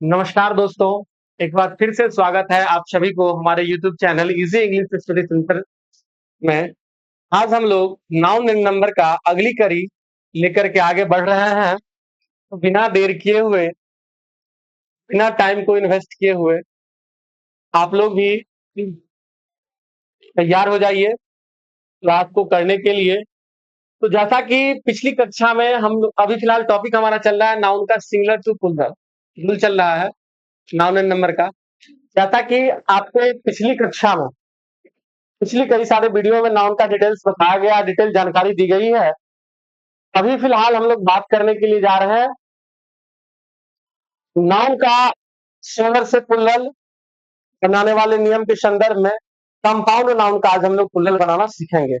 नमस्कार दोस्तों, एक बार फिर से स्वागत है आप सभी को हमारे YouTube channel easy English study centre में। आज हम लोग नाउन एंड नंबर का अगली कड़ी लेकर के आगे बढ़ रहे हैं। तो बिना देर किए हुए, बिना टाइम को इन्वेस्ट किए हुए आप लोग भी तैयार हो जाइए क्लास को करने के लिए। तो जैसा कि पिछली कक्षा में अभी फिलहाल टॉपिक हमारा चल रहा है नाउन का सिंगुलर टू प्लूरल चल रहा है नाउन एंड नंबर का। जैसा कि आपको पिछली कई सारे वीडियो में नाउन का डिटेल्स बताया गया, डिटेल जानकारी दी गई है। अभी फिलहाल हम लोग बात करने के लिए जा रहे हैं नाउन का सिंगुलर से प्लूरल बनाने वाले नियम के संदर्भ में कंपाउंड नाउन का आज हम लोग प्लूरल बनाना सीखेंगे।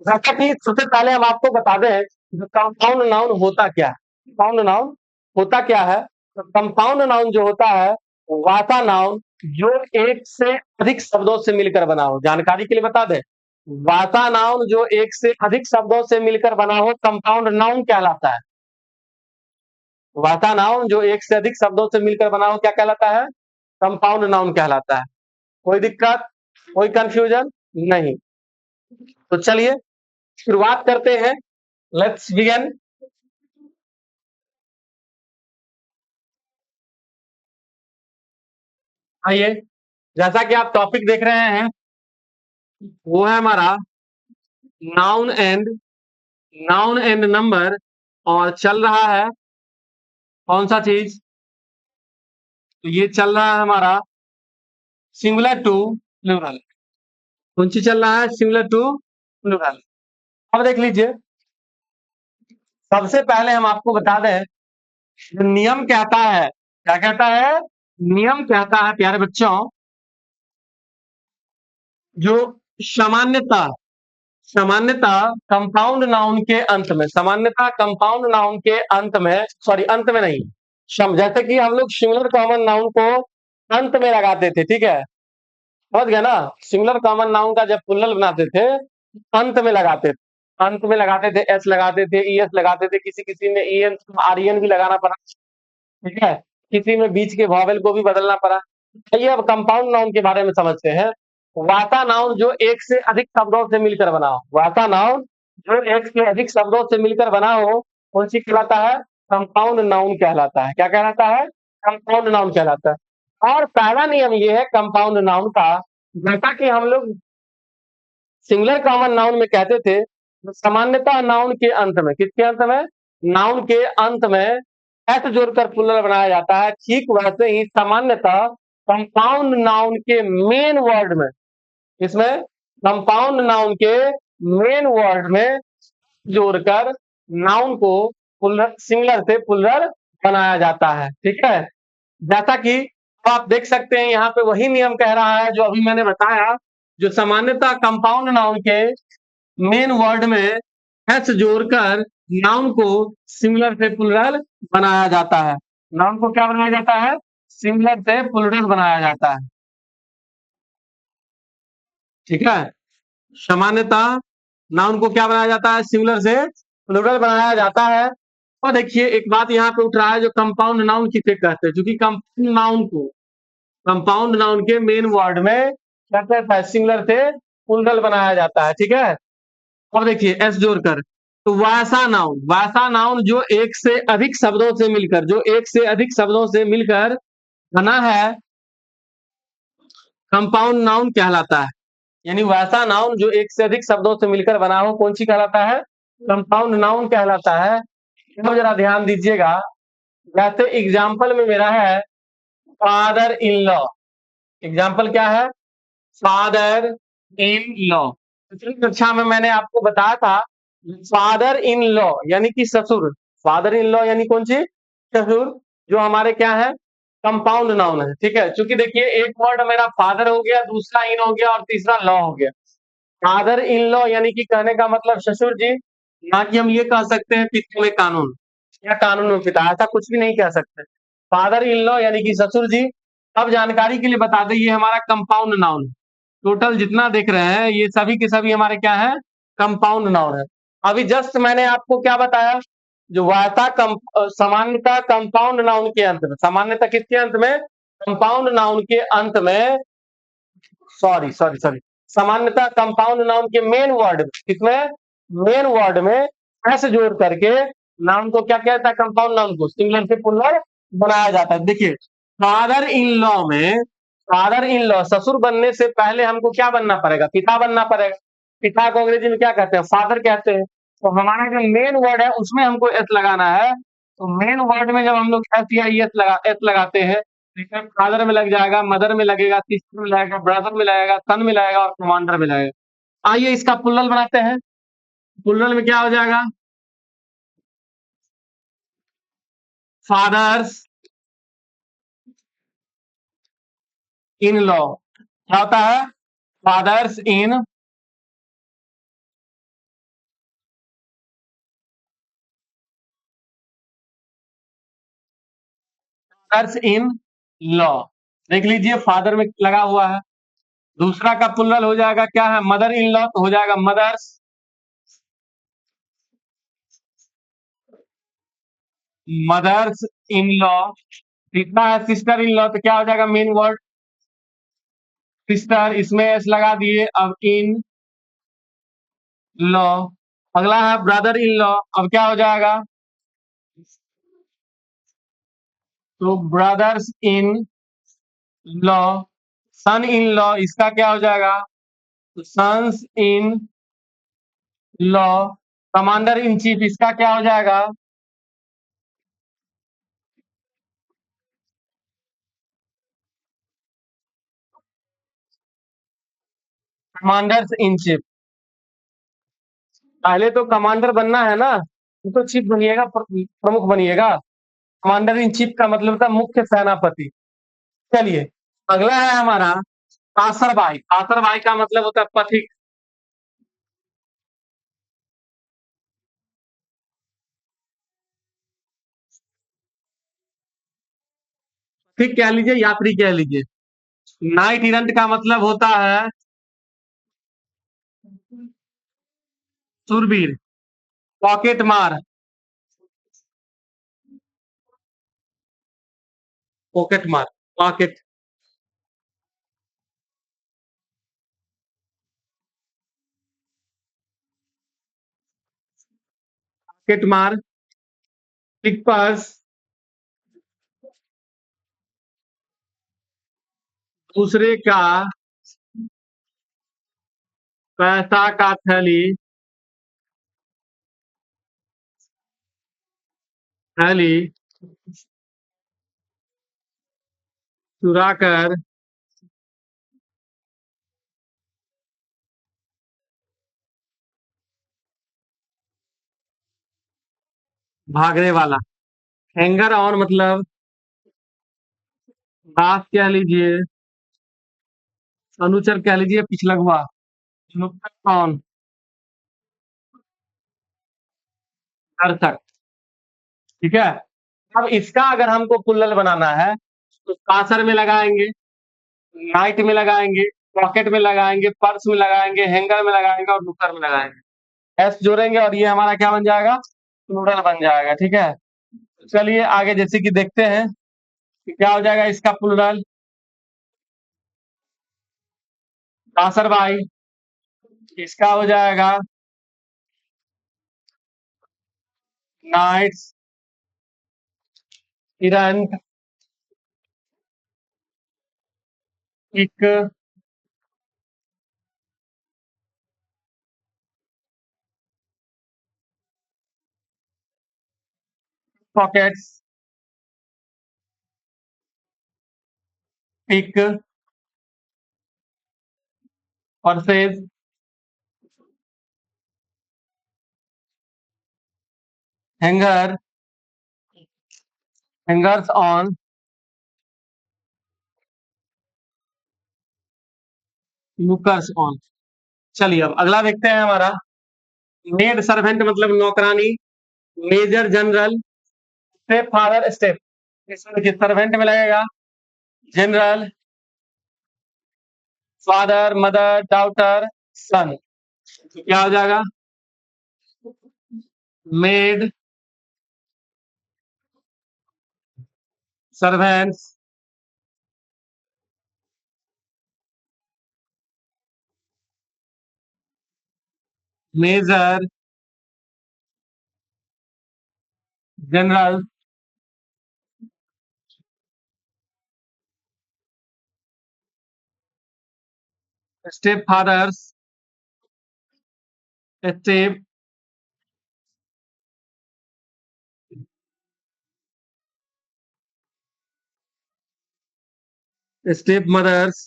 जैसा कि सबसे पहले हम आपको बता दें कंपाउंड नाउन होता क्या है। कंपाउंड नाउन होता क्या है? तो कंपाउंड नाउन जो होता है वैसा नाउन जो एक से अधिक शब्दों से मिलकर बना हो। जानकारी के लिए बता दें, वैसा नाउन जो एक से अधिक शब्दों से मिलकर बना हो कंपाउंड नाउन कहलाता है। वैसा नाउन जो एक से अधिक शब्दों से मिलकर बना हो क्या कहलाता है? कंपाउंड नाउन कहलाता है। कोई दिक्कत, कोई कंफ्यूजन नहीं? तो चलिए शुरुआत करते हैं। Let's begin. आइए, जैसा कि आप टॉपिक देख रहे हैं वो है हमारा नाउन एंड नंबर, और चल रहा है कौन सा चीज? तो ये चल रहा है हमारा सिंगुलर टू प्लूरल। कौन सी चल रहा है? Singular to plural. अब देख लीजिए, सबसे पहले हम आपको बता दें नियम कहता है, क्या कहता है? नियम कहता है प्यारे बच्चों, जो सामान्यता सामान्यता कंपाउंड नाउन के अंत में, सामान्यता कंपाउंड नाउन के अंत में, सॉरी अंत में नहीं, जैसे कि हम लोग सिंगुलर कॉमन नाउन को अंत में लगाते थे, ठीक है, समझ गया ना? सिंगुलर कॉमन नाउन का जब प्लूरल बनाते थे अंत में लगाते थे, अंत में लगाते थे, एस लगाते थे, ई एस लगाते थे, किसी किसी में E N R E N भी लगाना पड़ा, ठीक है, किसी में बीच के वॉवेल को भी बदलना पड़ा। आइए अब कंपाउंड नाउन के बारे में समझते हैं। वाता नाउन जो एक से अधिक शब्दों से मिलकर बना हो, वाता नाउन जो एक से अधिक शब्दों से मिलकर बना हो कौन सी कहलाता है? कंपाउंड नाउन कहलाता है। क्या कहलाता है? कंपाउंड नाउन कहलाता है। और पहला नियम ये है कंपाउंड नाउन का, जैसा कि हम लोग सिंगुलर कॉमन नाउन में कहते थे, सामान्यता नाउन के अंत में, किसके अंत में? नाउन के अंत में एस जोड़कर प्लूरल बनाया जाता है। ठीक वैसे ही सामान्यता कंपाउंड नाउन के मेन वर्ड में, इसमें कंपाउंड नाउन के मेन वर्ड में जोड़कर नाउन को सिंगुलर से प्लूरल बनाया जाता है, ठीक है। जैसा कि आप देख सकते हैं यहाँ पे वही नियम कह रहा है जो अभी मैंने बताया, जो सामान्यता कंपाउंड नाउन के मेन वर्ड में एस जोड़कर नाउन को सिंगुलर से प्लूरल बनाया जाता है। नाउन को क्या बनाया जाता है? सिंगुलर से प्लूरल बनाया जाता है, ठीक है। सामान्यता नाउन को क्या बनाया जाता है? सिंगुलर से प्लूरल बनाया जाता है। और देखिए एक बात यहाँ पे उठ रहा है, जो कंपाउंड नाउन किसे कहते हैं? क्योंकि कंपाउंड नाउन के मेन वर्ड में क्या कहता है? सिंगुलर से प्लूरल बनाया जाता है, ठीक है। अब देखिए एस जोड़कर, तो वैसा नाउन जो एक से अधिक शब्दों से मिलकर, जो एक से अधिक शब्दों से मिलकर बना है कंपाउंड नाउन कहलाता है। यानी वैसा नाउन जो एक से अधिक शब्दों से मिलकर बना हो कौन सी कहलाता है? कंपाउंड नाउन कहलाता है। अब जरा ध्यान दीजिएगा, जैसे एग्जाम्पल में मेरा है फादर इन लॉ। एग्जाम्पल क्या है? Father in law. पिछली कक्षा में मैंने आपको बताया था फादर इन लॉ यानी कि ससुर, फादर इन लॉ यानी कौन सी? ससुर, जो हमारे क्या है? कंपाउंड नाउन है, ठीक है। क्योंकि देखिए एक वर्ड मेरा फादर हो गया, दूसरा इन हो गया और तीसरा लॉ हो गया। फादर इन लॉ यानी कि कहने का मतलब ससुर जी, ना कि हम ये कह सकते हैं पिता में कानून या कानून में पिता, ऐसा कुछ भी नहीं कह सकते। फादर इन लॉ यानी कि ससुर जी। अब जानकारी के लिए बता दें, ये हमारा कंपाउंड नाउन है। टोटल जितना देख रहे हैं ये सभी के सभी हमारे क्या है? कंपाउंड नाउन है। अभी जस्ट मैंने आपको क्या बताया? जो वायता सामान्यतः कंपाउंड नाउन के अंत में, सामान्यतः किसके अंत में, कंपाउंड नाउन के अंत में, सॉरी सॉरी सॉरी, सामान्यतः कंपाउंड नाउन के मेन वर्ड में, किसमें, मेन वर्ड में एस जोड़ करके नाउन को क्या कहता है, कंपाउंड नाउन को सिंगुलर से प्लुरल बनाया जाता है। देखिए, फादर इन लॉ में, फादर इन लॉ ससुर बनने से पहले हमको क्या बनना पड़ेगा, पिता बनना पड़ेगा। पिता को अंग्रेजी में क्या कहते हैं, फादर कहते हैं। तो हमारा जो मेन वर्ड है उसमें हमको एस लगाना है। तो मेन वर्ड में जब हम लोग एस या एस लगाते हैं, इसमें फादर में लग जाएगा, मदर में लगेगा, सिस्टर में लगेगा, ब्रदर में लगेगा, सन में लगेगा और कमांडर में लगेगा। आइए इसका प्लुरल बनाते हैं। प्लुरल में क्या हो जाएगा, फादर्स इन लॉ। क्या होता है, fathers in, fathers in law. देख लीजिए फादर में लगा हुआ है। दूसरा का प्लुरल हो जाएगा क्या है, मदर इन लॉ, तो हो जाएगा मदर्स, मदर्स इन लॉ। तीसरा है सिस्टर इन लॉ, तो क्या हो जाएगा मेन वर्ड सिस्टर, इसमें एस लगा दिए, अब इन लॉ। अगला है ब्रदर इन लॉ, अब क्या हो जाएगा, तो brothers in law. Son in law, इसका क्या हो जाएगा, तो sons in law. Commander in chief, इसका क्या हो जाएगा, कमांडर्स इन चीफ। पहले तो कमांडर बनना है ना, तो चीफ बनिएगा, प्रमुख बनिएगा। कमांडर इन चीफ का मतलब था मुख्य सेनापति। चलिए, अगला है हमारा पासरबाई। पासरबाई का मतलब होता है पथिक। पथिक कह लीजिए, यात्री कह लीजिए। नाइट इरंट का मतलब होता है शूरवीर, पॉकेट मार, पॉकेट मार, पॉकेट, पॉकेट मार, टिप्पर्स, दूसरे का पैसा का थैली, थैली चुरा कर भागने वाला। हैंगर ऑन मतलब दास कह लीजिए, अनुचर कह लीजिए, पिछलगुआ। नुक्कड़ ऑन, दर्शक। ठीक है। अब इसका अगर हमको कुल्लल बनाना है, तो कासर में लगाएंगे, नाइट में लगाएंगे, पॉकेट में लगाएंगे, पर्स में लगाएंगे, हैंगर में लगाएंगे और नुक्कड़ में लगाएंगे। एस जोड़ेंगे और ये हमारा क्या बन जाएगा, प्लूरल बन जाएगा। ठीक है। चलिए आगे जैसे कि देखते हैं कि क्या हो जाएगा इसका प्लूरल। कासरबाई, इसका हो जाएगा नाइट्स इरंट, इक, pockets, pick, purses, hanger, hangers on, lookers on. चलिए अब अगला देखते हैं हमारा, मेड सर्वेंट मतलब नौकरानी, major general, step father step, इसमें देखिए सर्वेंट में लगेगा general, father, mother, daughter, son. क्या हो जाएगा, maid servants, major, general, step fathers, step step mothers,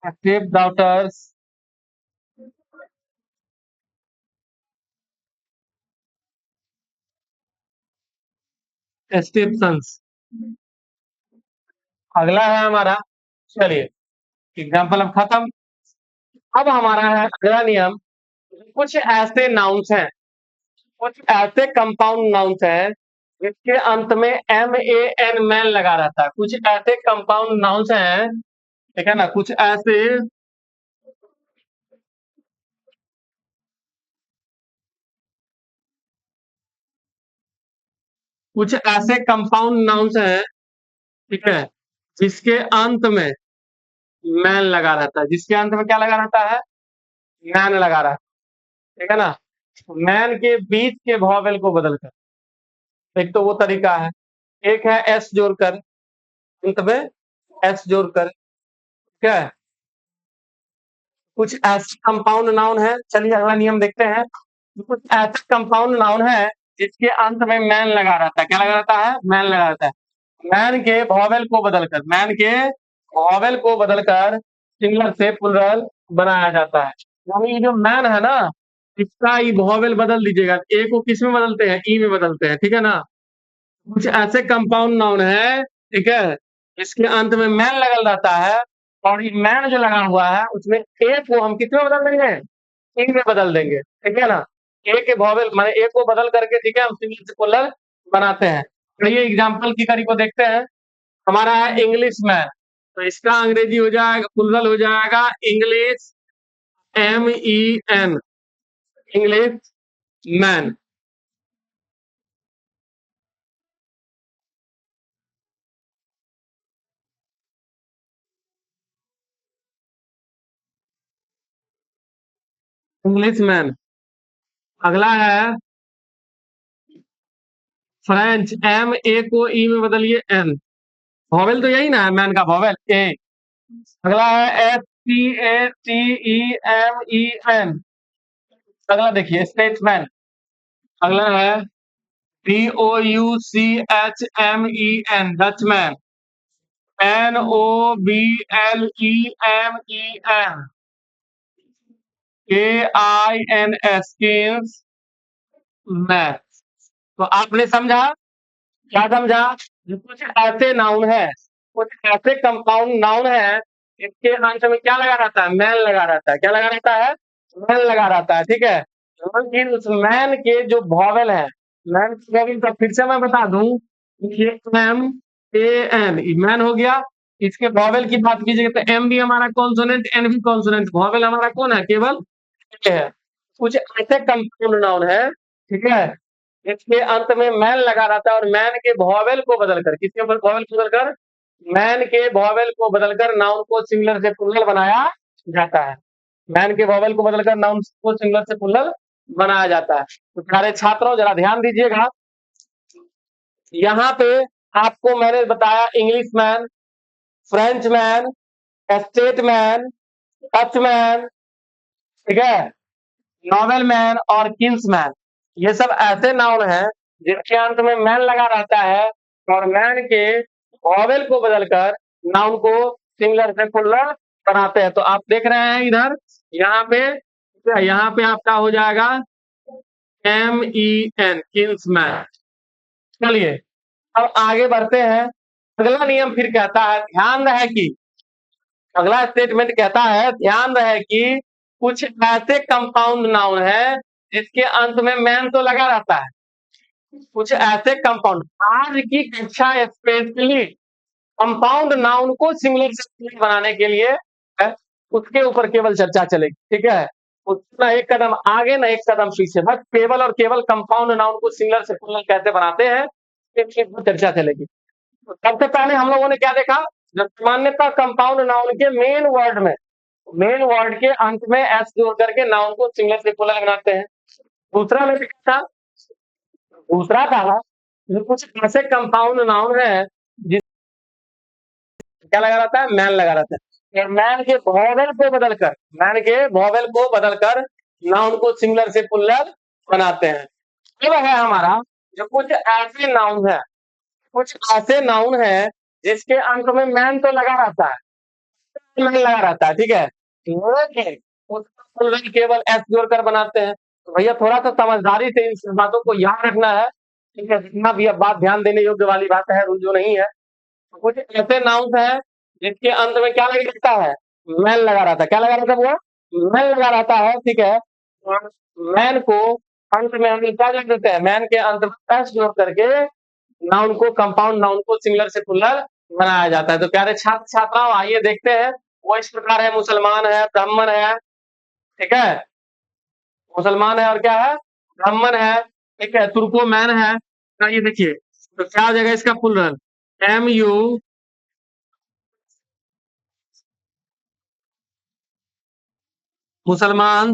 step daughters, step sons. अगला है हमारा, चलिए एग्जाम्पल अब खत्म। अब हमारा है अगला नियम, कुछ ऐसे नाउन्स हैं, कुछ ऐसे कंपाउंड नाउन्स हैं जिसके अंत में एम ए एन मैन लगा रहता है। कुछ ऐसे कंपाउंड नाउन्स हैं, ठीक है ना, कुछ ऐसे कंपाउंड नाउन्स हैं, ठीक है, जिसके अंत में मैन लगा रहता है। जिसके अंत में क्या लगा रहता है? मैन लगा रहता है, ठीक है ना। मैन के बीच के वॉवेल को बदलकर, एक तो वो तरीका है, एक है एस जोड़कर, अंत में एस जोड़कर, ठीक है। कुछ ऐसे कंपाउंड नाउन है, चलिए अगला नियम देखते हैं। कुछ ऐसे कंपाउंड नाउन है जिसके अंत में मैन लगा रहता है। क्या लगा रहता है? मैन लगा रहता है। मैन के वॉवेल को बदलकर सिंगलर से प्लुरल बनाया जाता है। यानी ये जो मैन है ना, इसका ई वॉवेल बदल दीजिएगा। ए को किस में बदलते हैं? ई में बदलते हैं, ठीक है ना। कुछ ऐसे कंपाउंड नाउन है, ठीक है, इसके अंत में मैन लगल रहता है, और ये मैन जो लगा हुआ है उसमें ए को हम किस में बदल देंगे? ई में बदल देंगे, ठीक है ना। ए के वॉवेल माने ए को बदल करके, ठीक है, हम सिंगल से प्लुरल बनाते हैं। तो ये एग्जाम्पल की कड़ी को देखते हैं। हमारा है इंग्लिश मैन, तो इसका अंग्रेजी हो जाएगा, प्लुरल हो जाएगा English, M E N, English man. English man. अगला है फ्रेंच, एम ए को ई में बदलिए एन। वॉवेल तो यही ना है, मैन का वॉवेल ए। अगला है S T A T E M E N. अगला देखिए स्टेट्समैन। अगला है D O U C H M E N, Dutchman, N O B L E M E N, K I N S, kinsman मैन। तो आपने समझा? क्या समझा? ये कुछ ऐसे नाउन है, कुछ ऐसे कंपाउंड नाउन है, इसके अंत में क्या लगा रहता है? मैन लगा रहता है। क्या लगा रहता है? मैन लगा रहता है, ठीक है। लेकिन उस मैन के जो वॉवेल है, मैन की वॉवेल का फिर से मैं बता दूं, ये एम ए एन मैन हो गया। इसके वॉवेल की बात कीजिएगा तो एम भी हमारा कॉन्सोनेंट, एन भी कॉन्सोनेंट, वॉवेल हमारा कौन है? केवल ए है। कुछ ऐसे कंपाउंड नाउन है, ठीक है, इसके अंत में मैन लगा रहता है, और मैन के वॉवेल को बदलकर, किसके वॉवेल को बदलकर? मैन के वॉवेल को बदलकर नाउन को सिंगुलर से प्लुरल बनाया जाता है। मैन के वॉवेल को बदलकर नाउन को सिंगुलर से प्लुरल बनाया जाता है। तो प्यारे छात्रों जरा ध्यान दीजिएगा, यहाँ पे आपको मैंने बताया English man, French man, state man, touch man, ठीक है, नॉवेल मैन और किंग्स मैन। ये सब ऐसे नाउन हैं जिनके अंत में मैन लगा रहता है, और मैन के वॉवेल को बदलकर नाउन को सिंगुलर से प्लुरल बनाते हैं। तो आप देख रहे हैं इधर, यहाँ पे आपका हो जाएगा M E N, kings man. चलिए अब आगे बढ़ते हैं। अगला नियम फिर कहता है, ध्यान रहे कि अगला स्टेटमेंट कहता है, ध्यान रहे कि कुछ ऐसे कंपाउंड नाउन है जिसके अंत में मैन तो लगा रहता है। कुछ ऐसे कंपाउंड, आज की कक्षा स्पेशली कंपाउंड नाउन को सिंगुलर से प्लुरल बनाने के लिए है, उसके ऊपर केवल चर्चा चलेगी, ठीक है। ना एक कदम आगे ना एक कदम पीछे, बस केवल और केवल कंपाउंड नाउन को सिंगुलर से प्लूरल कैसे बनाते हैं, इस चीज पर चर्चा चलेगी। तो सबसे पहले हम लोगों ने क्या देखा, जब सामान्यतः कंपाउंड नाउन के मेन वर्ड के अंत में एस जोड़ करके नाउन को सिंगुलर से प्लूरल बनाते हैं। दूसरा में क्या था, दूसरा कहा कि कुछ ऐसे कंपाउंड नाउन है जिस क्या लगा रहता है, मैन लगा रहता है, और मैन के वॉवेल को बदलकर नाउन को सिंगुलर से प्लूरल बनाते हैं। अब है हमारा जो कुछ ऐसे नाउन है जिसके अंत में मैन तो लगा रहता है, मैन लगा रहता है, ठीक है, लेकिन उसका प्लूरल केवल एस जोड़कर बनाते हैं। तो भैया थोड़ा सा समझदारी से इन बातों को याद रखना है, ठीक है, जितना भी अब बात ध्यान देने योग्य वाली बात है, रूल जो नहीं है। तो कुछ ऐसे नाउन है जिसके अंत में क्या लगा रहता है, मैन लगा रहता है, क्या लगा रहता है वो, मैन लगा रहता है, ठीक है, और मैन को अंत में हम लोग क्या कर देते हैं, मैन के अंत में एस जोड़ करके नाउन को कंपाउंड नाउन को सिंगुलर से प्लूरल बनाया जाता है। तो प्यारे छात्र छात्राओं आइए देखते हैं, वो इस प्रकार है, मुसलमान है, ब्राह्मण है, ठीक है, मुसलमान है और क्या है, ब्राह्मण है, ठीक है, तुर्कोमैन है। आइए देखिए, तो क्या हो जाएगा इसका प्लूरल, MU मुसलमान,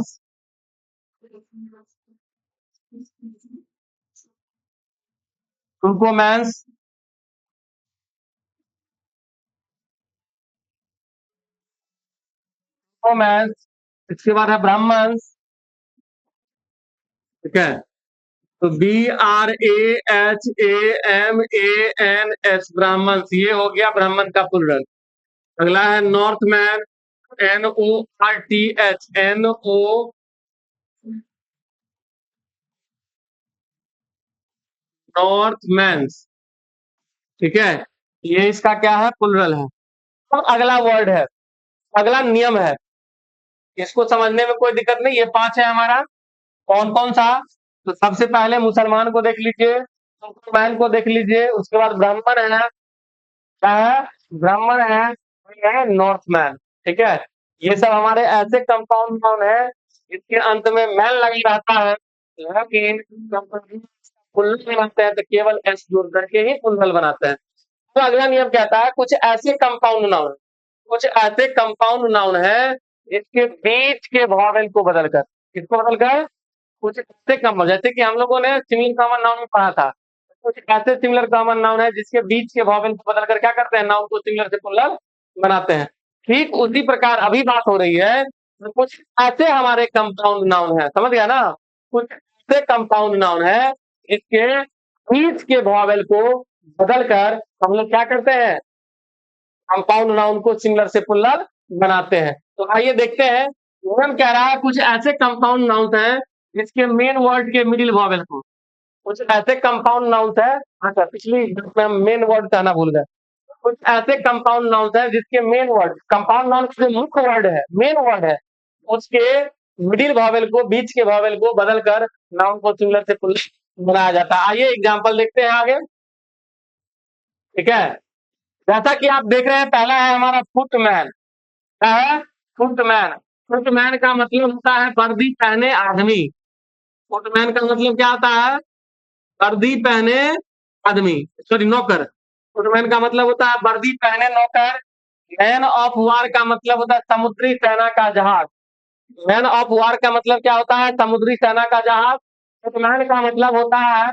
तुर्कोमैन्स, तुर्कोमैन्स, इसके बाद है ब्राह्मण्स, ठीक है, तो BRAHAMANS ब्राह्मण्स, ये हो गया ब्राह्मण का प्लूरल। अगला है नॉर्थ मैन, नॉर्थ मैन्स, ठीक है, ये इसका क्या है, प्लूरल है। अब अगला वर्ड है, अगला नियम है, इसको समझने में कोई दिक्कत नहीं, ये 5 है हमारा, कौन कौन सा, तो सबसे पहले मुसलमान को देख लीजिए, मुसलमान को देख लीजिए, उसके बाद ब्राह्मण है, क्या है, ब्राह्मण है, ये है नॉर्थ मैन, ठीक है, ये सब हमारे ऐसे कंपाउंड नाउन है जिसके अंत में मैन लगी रहता है, लेकिन प्लूरल बनाते हैं तो केवल एस जोड़ करके ही प्लूरल बनाते हैं। तो अगला नियम कहता है कुछ ऐसे कंपाउंड नाउन है जिसके बीच के वॉवेल को बदलकर, किसको बदलकर, कुछ ऐसे कम, जैसे कि हम लोगों ने सिमिलर कॉमन नाउन में पढ़ा था, कुछ ऐसे सिमिलर कॉमन नाउन है जिसके बीच के वॉवेल को बदलकर क्या करते हैं, नाउन को सिमिलर से प्लूरल बनाते हैं। ठीक उसी प्रकार अभी बात हो रही है, तो कुछ ऐसे हमारे कंपाउंड नाउन है, समझ गया ना, कुछ ऐसे कंपाउंड नाउन है इसके बीच के वॉवेल को बदलकर हम लोग क्या करते हैं, कंपाउंड नाउन को सिंगुलर से प्लूरल बनाते हैं। तो आइए देखते हैं, नियम कह रहा है कुछ ऐसे कंपाउंड नाउन हैं जिसके मेन वर्ड के मिडिल वॉवेल को, कुछ ऐसे कंपाउंड नाउन है, अच्छा पिछली में हम मेन वर्ड कहना भूल गए, कुछ ऐसे कंपाउंड नाउन है जिसके मेन वर्ड, कंपाउंड नाउन जो मुख्य वर्ड है, मेन वर्ड है, उसके मिडिल वॉवेल को, बीच के वॉवेल को बदलकर नाउन को सिंगुलर से प्लूरल बनाया जाता है। आइए एग्जांपल देखते हैं आगे, ठीक है, जैसा कि आप देख रहे हैं, पहला है हमारा फुटमैन, क्या है, फुटमैन, फुटमैन का मतलब होता है वर्दी पहने आदमी, फुटमैन का मतलब क्या होता है, वर्दी पहने आदमी, सॉरी नौकर, फुटमैन का मतलब होता है वर्दी पहने नौकर। मैन ऑफ वार का मतलब होता है समुद्री सेना का जहाज, मैन ऑफ वार का मतलब क्या होता है, समुद्री सेना का जहाज। फुटमैन का मतलब होता है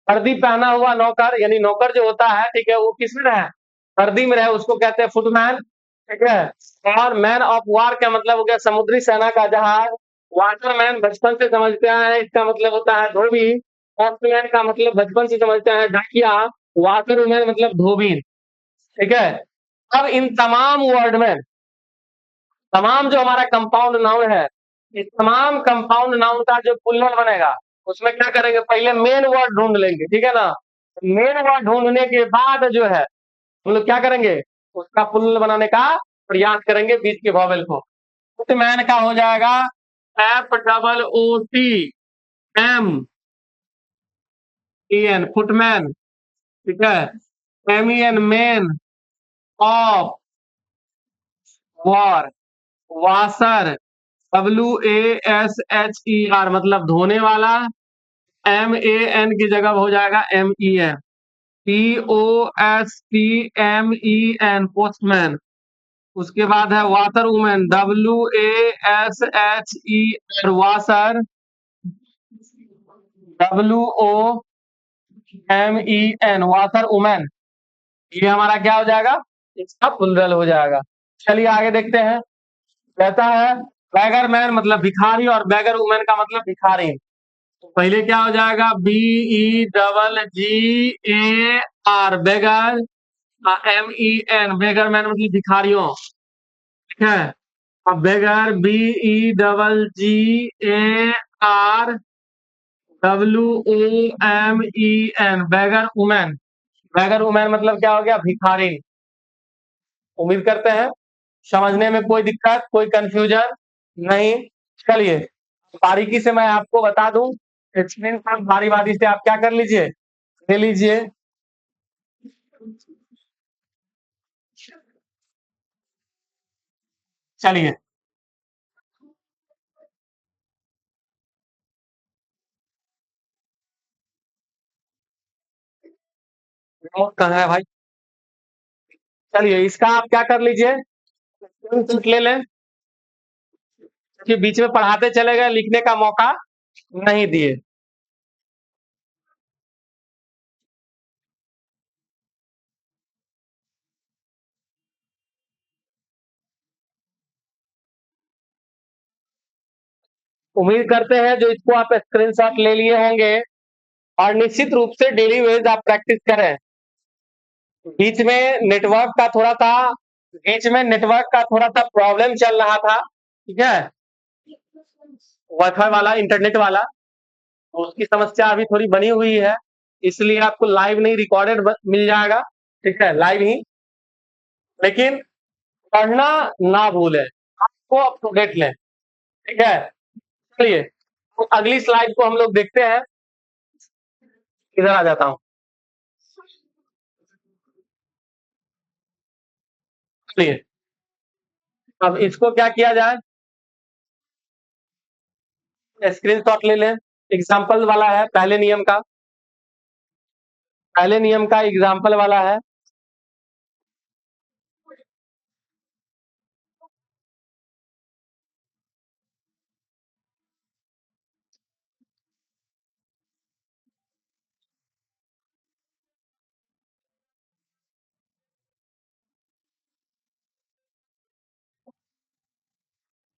वर्दी पहना हुआ नौकर, यानी नौकर जो होता है, ठीक है, वो किस में रहे, वर्दी में रहे, उसको कहते हैं फुटमैन, ठीक है। और मैन ऑफ वार का मतलब हो गया समुद्री सेना का जहाज। वाटरमैन बचपन से समझते हैं, इसका मतलब होता है धोबी। ऑक्सीमैन का मतलब बचपन से समझते हैं डाकिया। वाटरमैन मतलब धोबी, ठीक है। अब इन तमाम वर्ड में, तमाम जो हमारा कंपाउंड नाउन है, इस तमाम कंपाउंड नाउन का जो प्लूरल बनेगा, उसमें क्या करेंगे, पहले मेन वर्ड ढूंढ लेंगे, ठीक है ना, मेन वर्ड ढूंढने के बाद जो है हम लोग क्या करेंगे, उसका प्लूरल बनाने का प्रयास करेंगे बीच के वॉवेल को। फुटमैन का हो जाएगा FOOTMAN, फुटमैन, ठीक है, MEN man of war, washer, WASHER मतलब धोने वाला। MAN की जगह हो जाएगा MEN। POSTMEN postman. उसके बाद है water women, WASHER washer. WOMEN water women. ये हमारा क्या हो जाएगा, इसका प्लुरल हो जाएगा। चलिए आगे देखते हैं। कहता है बैगर मैन मतलब भिखारी और बैगर वुमेन का मतलब भिखारी। तो पहले क्या हो जाएगा, BEGGAR बेगर। MEN बेगर मैन मतलब भिखारियों। ठीक है। अब बेगर BEGGAR बेगर वुमेन। बेगर वुमेन मतलब क्या हो गया, भिखारी। उम्मीद करते हैं समझने में कोई दिक्कत, कोई कंफ्यूजन नहीं। चलिए बारीकी से मैं आपको बता दूं, स्क्रीन पर बारी बारी से आप क्या कर लीजिए, ले लीजिए। चलिए रिमोट कहाँ है भाई। चलिए इसका आप क्या कर लीजिए, स्क्रीनशॉट ले लें, कि बीच में पढ़ाते चले गए, लिखने का मौका नहीं दिए। उम्मीद करते हैं जो इसको आप स्क्रीनशॉट ले लिए होंगे, और निश्चित रूप से डेली वेज आप प्रैक्टिस करें। बीच में नेटवर्क का थोड़ा सा बीच में नेटवर्क का थोड़ा सा प्रॉब्लम चल रहा था, ठीक है, वाईफाई वाला, इंटरनेट वाला। तो उसकी समस्या अभी थोड़ी बनी हुई है, इसलिए आपको लाइव नहीं रिकॉर्डेड मिल जाएगा। ठीक है, लाइव ही। लेकिन पढ़ना ना भूलें, आपको अप टू डेट लें। ठीक है। चलिए तो अगली स्लाइड को हम लोग देखते हैं। इधर आ जाता हूँ। चलिए अब इसको क्या किया जाए, स्क्रीनशॉट ले लें। एग्जाम्पल वाला है, पहले नियम का एग्जाम्पल वाला है।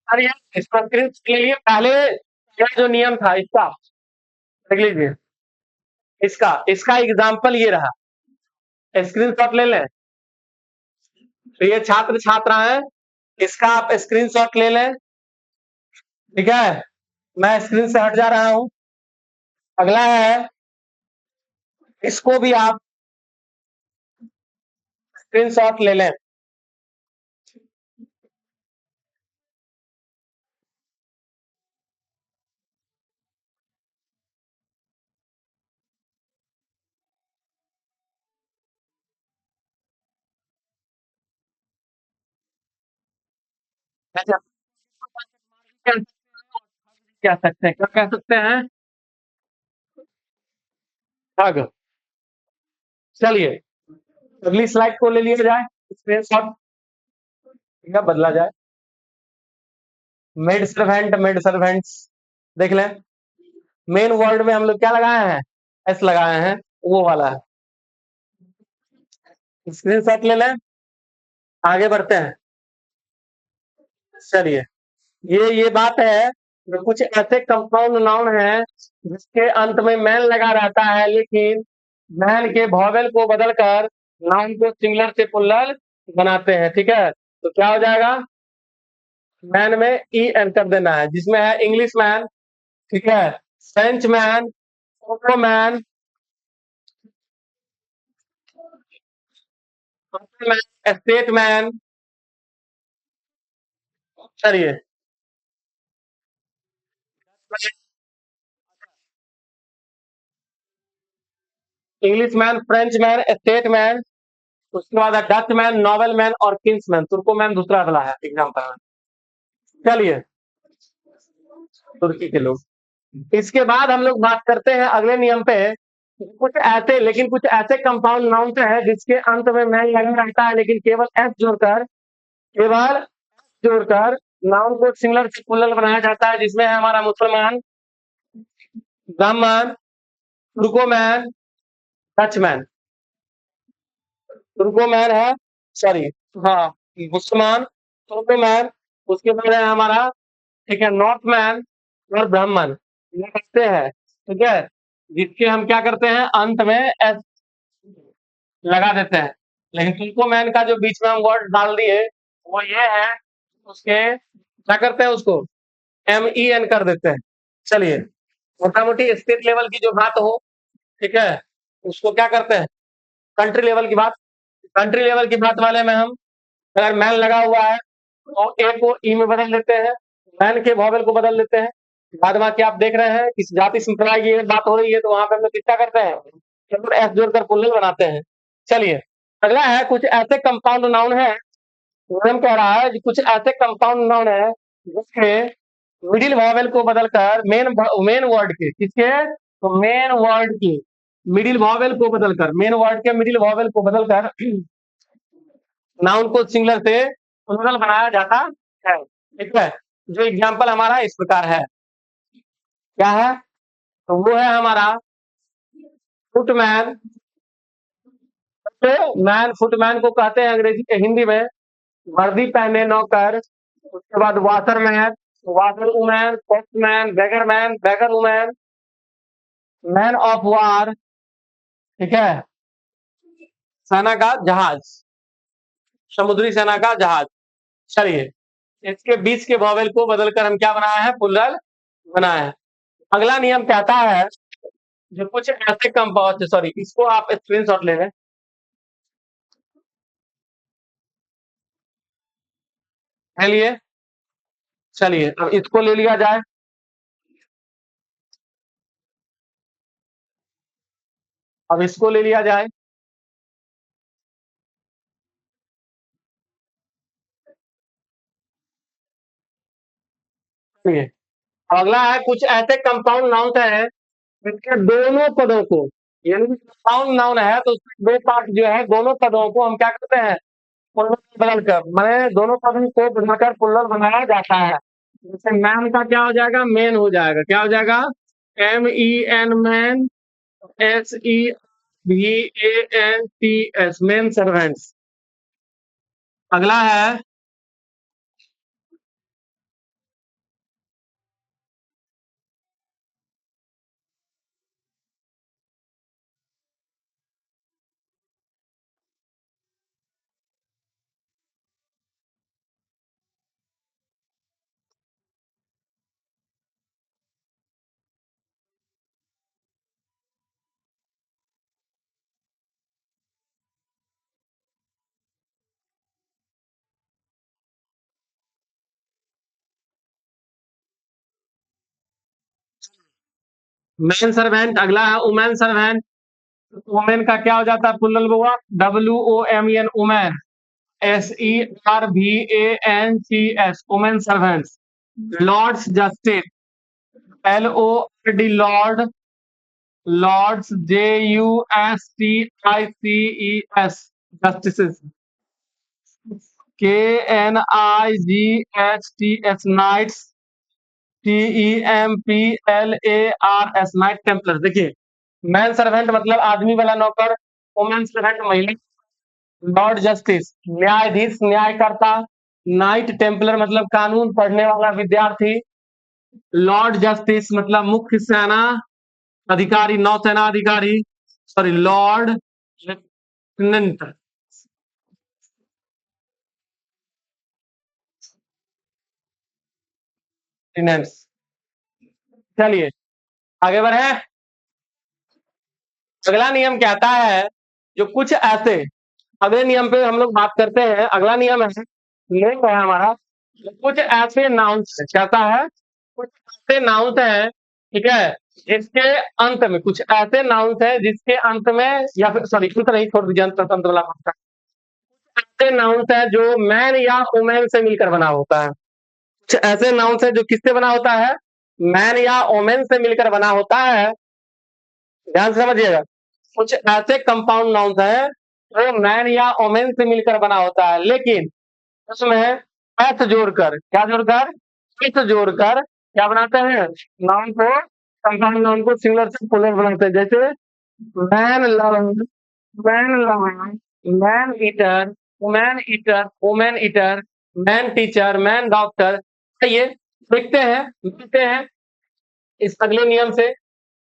अरे यार इसका स्क्रीनशॉट ले लिए, पहले यह जो नियम था इसका देख लीजिए। इसका इसका एग्जाम्पल ये रहा, स्क्रीनशॉट ले लें। तो ये छात्र छात्राएं, इसका आप स्क्रीनशॉट ले लें। ठीक है, मैं स्क्रीन से हट जा रहा हूं। अगला है, इसको भी आप स्क्रीनशॉट ले लें। अच्छा, क्या सकते हैं, क्या कह सकते हैं, ठग। चलिए अगली स्लाइड को ले लिया जाए, स्क्रीनशॉट या बदला जाए। मेड सर्वेंट्स देख लें। मेन वर्ड में हम लोग क्या लगाए हैं, एस लगाए हैं, वो वाला है। स्क्रीनशॉट ले लें, आगे बढ़ते हैं। चलिए ये बात है, जो कुछ ऐसे कंपाउंड नाउन है जिसके अंत में मैन लगा रहता है, लेकिन मैन के वॉवेल को बदलकर नाउन को सिंगुलर से प्लुरल बनाते हैं। ठीक है, तो क्या हो जाएगा, मैन में ई एंटर देना है, जिसमें है इंग्लिश मैन, ठीक है, French man, coco man, state man. चलिए English man, French man, state man. उसके बाद है डच मैन, नॉवेल मैन और किंग्स मैन। तुर्को मैन दूसरा अगला है एग्जाम्पल में। चलिए तुर्की के लोग। इसके बाद हम लोग बात करते हैं अगले नियम पे। कुछ ऐसे कंपाउंड नाउन है जिसके अंत में मैन लगा रहता है, लेकिन केवल जोड़कर नाउन को सिंगुलर से प्लूरल बनाया जाता है, जिसमें है हमारा मुसलमान, ब्राह्मण, तुर्कोमैन, डचमैन। तुर्कोमैन है, सॉरी, हाँ, मुसलमान, तुर्कोमैन, उसके बाद है हमारा, ठीक है, नॉर्थमैन और ब्राह्मण। ये करते हैं, ठीक है, जिसके हम क्या करते हैं अंत में एस लगा देते हैं। लेकिन तुर्कोमैन का जो बीच में हम वर्ड डाल दिए वो ये है, उसके क्या करते हैं, उसको MEN कर देते हैं। चलिए, मोटा मोटी स्टेट लेवल की जो बात हो, ठीक है, उसको क्या करते हैं, कंट्री लेवल की बात। कंट्री लेवल की बात वाले में हम, अगर मैन लगा हुआ है तो ए को ई में बदल देते हैं, मैन के वॉवेल को बदल देते हैं। बाद बाकी आप देख रहे हैं किस जाति संप्रदाय की बात हो रही है, तो वहां पे हम लोग क्या करते हैं, केवल एस जोड़कर पुल्लिंग बनाते हैं। चलिए, अगला है कुछ ऐसे कंपाउंड नाउन है, मैम कह रहा है कि कुछ ऐसे कंपाउंड नाउन है जिसके मिडिल वॉवेल को बदलकर मेन वर्ड के, किसके, तो मेन वर्ड के मिडिल वॉवेल को बदलकर नाउन को सिंगुलर से प्लूरल बनाया जाता है। ठीक है, जो एग्जांपल हमारा इस प्रकार है, क्या है, तो वो है हमारा फुटमैन। फुटमैन को कहते हैं अंग्रेजी के, हिंदी में वर्दी पहने नौकर। उसके बाद washerman, washer woman, postman, beggarman, beggar woman, man of war, ठीक है, सेना का जहाज, समुद्री सेना का जहाज। चलिए, इसके बीच के वॉवेल को बदलकर हम क्या बनाया है, प्लूरल बनाया है। अगला नियम कहता है, जो कुछ ऐसे कंपाउंड, सॉरी, इसको आप स्क्रीनशॉट ले लें। ले लिए, चलिए अब इसको ले लिया जाए। अब इसको ले लिया जाए, चलिए। अगला है कुछ ऐसे कंपाउंड नाउन है जिसके दोनों पदों को, यानी कि कंपाउंड नाउन है तो उसके दो पार्ट जो है, दोनों पदों को हम क्या करते हैं, पुल्लर बदलकर, मैंने दोनों पदों को बदलकर पुल्लर बनाया जाता है। जैसे मैन का क्या हो जाएगा, मेन हो जाएगा, क्या हो जाएगा, MEN man, SEVANTS main servants. अगला है मैन सर्वेंट। अगला है वुमेन सर्वेंट। वुमेन का क्या हो जाता है पुल्लल बुआ, WOMEN women, SERVANTS women servants. Lords justice, LORD lord, lords JUSTICES justices, KNIGHTS knights, TEMPLARS knight templar. देखिए, मैन सर्वेंट मतलब आदमी वाला नौकर, वुमेन सर्वेंट महिला, लॉर्ड जस्टिस न्यायाधीश न्यायकर्ता, नाइट टेम्पलर मतलब कानून पढ़ने वाला विद्यार्थी, लॉर्ड जस्टिस मतलब मुख्य सेना अधिकारी, नौसेना अधिकारी, सॉरी, लॉर्ड लेफ्टिनेंट। चलिए आगे बढ़े। अगला नियम कहता है, जो कुछ ऐसे, अगले नियम पे हम लोग बात करते हैं। अगला नियम है, नियम है हमारा, कुछ ऐसे नाउन्स, कहता है कुछ ऐसे नाउन्स है, ठीक है, जिसके अंत में, कुछ ऐसे नाउन्स है जिसके अंत में, या फिर सॉरी, अंत नहीं, छोड़ दीजिए, अंत वाला भाग। ऐसे नाउन्स है जो मैन या वुमेन से मिलकर बना होता है। कुछ ऐसे नाउन्स है जो किससे बना होता है, मैन या ओमेन से मिलकर बना होता है, ध्यान से समझिएगा। कुछ ऐसे कंपाउंड नाउन्स हैं जो मैन या ओमेन से मिलकर बना होता है, लेकिन उसमें एस जोड़कर, क्या जोड़कर, एस जोड़कर क्या बनाते हैं, नाउन को, कंपाउंड नाउन को सिंगुलर से प्लूरल बनाते हैं। जैसे man lover, man lover, man eater, women eater, women eater, man teacher, man doctor. ये देखते हैं, देखते हैं इस अगले नियम से।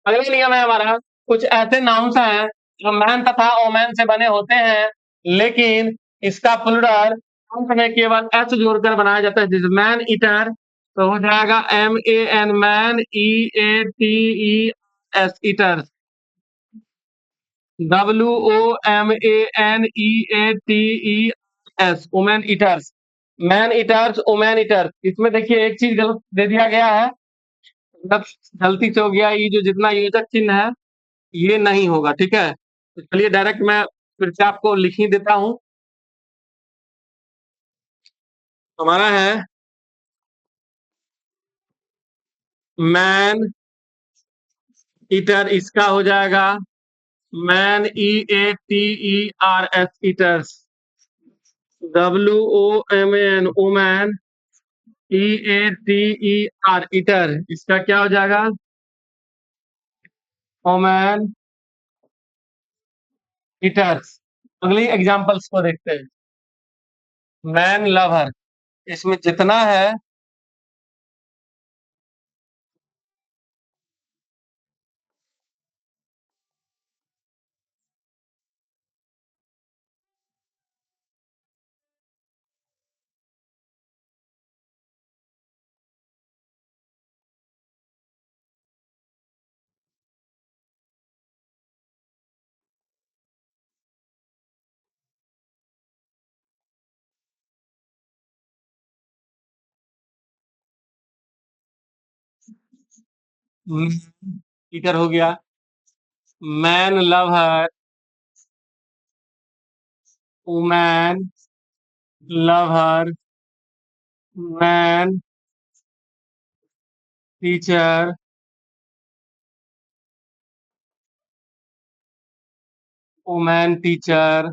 अगला नियम है हमारा, कुछ ऐसे नाउन्स हैं जो मैन तथा ओमैन से बने होते हैं, लेकिन इसका प्लूरल अंत में केवल एच जोड़कर बनाया जाता है। जैसे मैन ईटर तो हो जाएगा MAN, man, EATES, eater, WOMANEATES, women eaters, man eaters, women eaters. इसमें देखिए एक चीज गलत दे दिया गया है, मतलब गलती से हो गया, ये जो जितना योजक चिन्ह है ये नहीं होगा, ठीक है। तो चलिए डायरेक्ट मैं फिर से आपको लिख ही देता हूं। हमारा है मैन ईटर, इसका हो जाएगा man, EATERS, eaters, WOMAN, women, EATER, eater, इसका क्या हो जाएगा, वुमेन ईटर्स। अगली एग्जांपल्स को देखते हैं। मैन लवर, इसमें जितना है ईटर हो गया, man lover, women lover, man teacher, women teacher,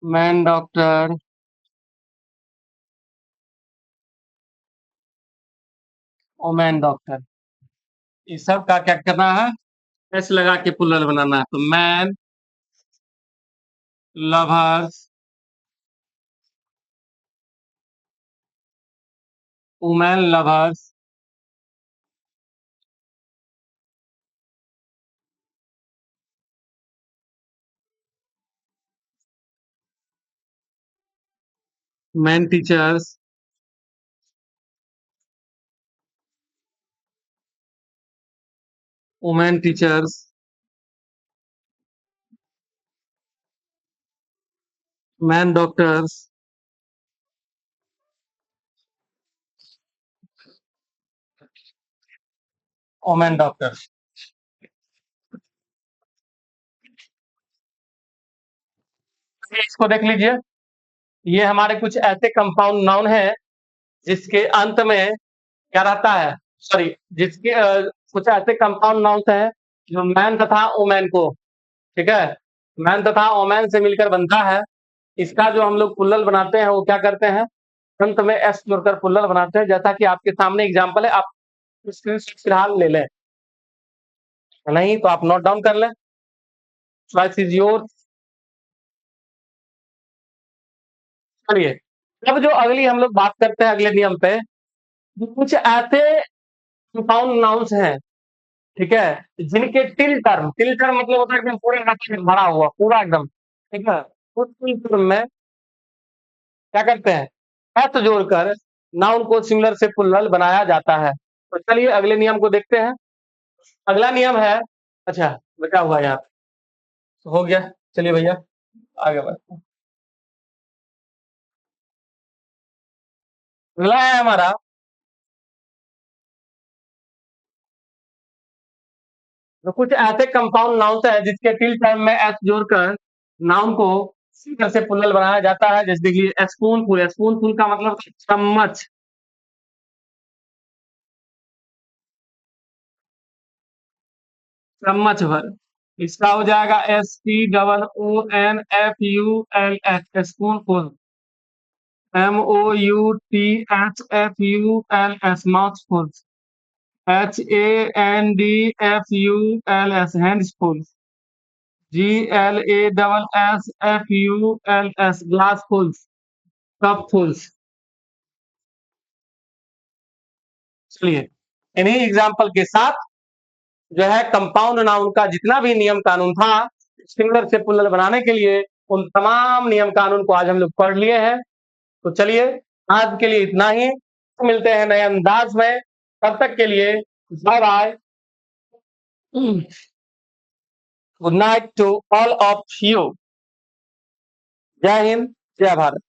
man doctor, women doctor. इस सब का क्या करना है, एस लगा के प्लूरल बनाना है। तो man lovers, women lovers, man teachers, women teachers, man doctors, women doctors. इसको देख लीजिए, ये हमारे कुछ ऐसे कंपाउंड नाउन है जिसके अंत में क्या रहता है, सॉरी, जिसके कुछ ऐसे कंपाउंड नाउन्स हैं जो मैन तथा वुमेन को, ठीक है, मैन तथा वुमेन से मिलकर बनता है। इसका जो हम लोग प्लूरल बनाते हैं वो क्या करते हैं, अंत में एस जोड़कर प्लूरल बनाते हैं। जैसा कि आपके सामने एग्जांपल है, आप स्क्रीनशॉट फिलहाल ले लें, नहीं तो आप नोट डाउन कर लें। Choice is your. चलिए, अब जो अगली हम लोग बात करते हैं अगले नियम पे, जो कुछ ऐसे कंपाउंड नाउन्स हैं, ठीक है, जिनके टिल टर्म मतलब होता है एकदम पूरे में भरा हुआ पूरा एकदम, ठीक है, उस टिल टर्म में क्या करते हैं, एस जोड़कर नाउन को सिंगुलर से प्लूरल बनाया जाता है। तो चलिए अगले नियम को देखते हैं। अगला नियम है, अच्छा बचा हुआ यहाँ पे, तो हो गया, चलिए भैया आगे बढ़ते हैं। अगला है हमारा, तो कुछ ऐसे कंपाउंड नाउन्स है जिसके टिल टर्म में एस जोड़कर नाउन को सिंगुलर से प्लूरल बनाया जाता है। जैसे देखिए स्पून फुल, स्पून फुल का मतलब चम्मच, चम्मच भर। इसका हो जाएगा SPOONFULS, spoon full. MOUTHFULS, mouthful. HANDFULS, हैंड्सफुल। GLASSFULS, ग्लासफुल, कपफुल। चलिए, इन्हीं एग्जाम्पल के साथ जो है कंपाउंड नाउन का जितना भी नियम कानून था सिंगुलर से प्लूरल बनाने के लिए, उन तमाम नियम कानून को आज हम लोग पढ़ लिए हैं। तो चलिए, आज के लिए इतना ही। मिलते हैं नए अंदाज में। तब तक के लिए bye bye. Good night to all of you. जय हिंद, जय भारत।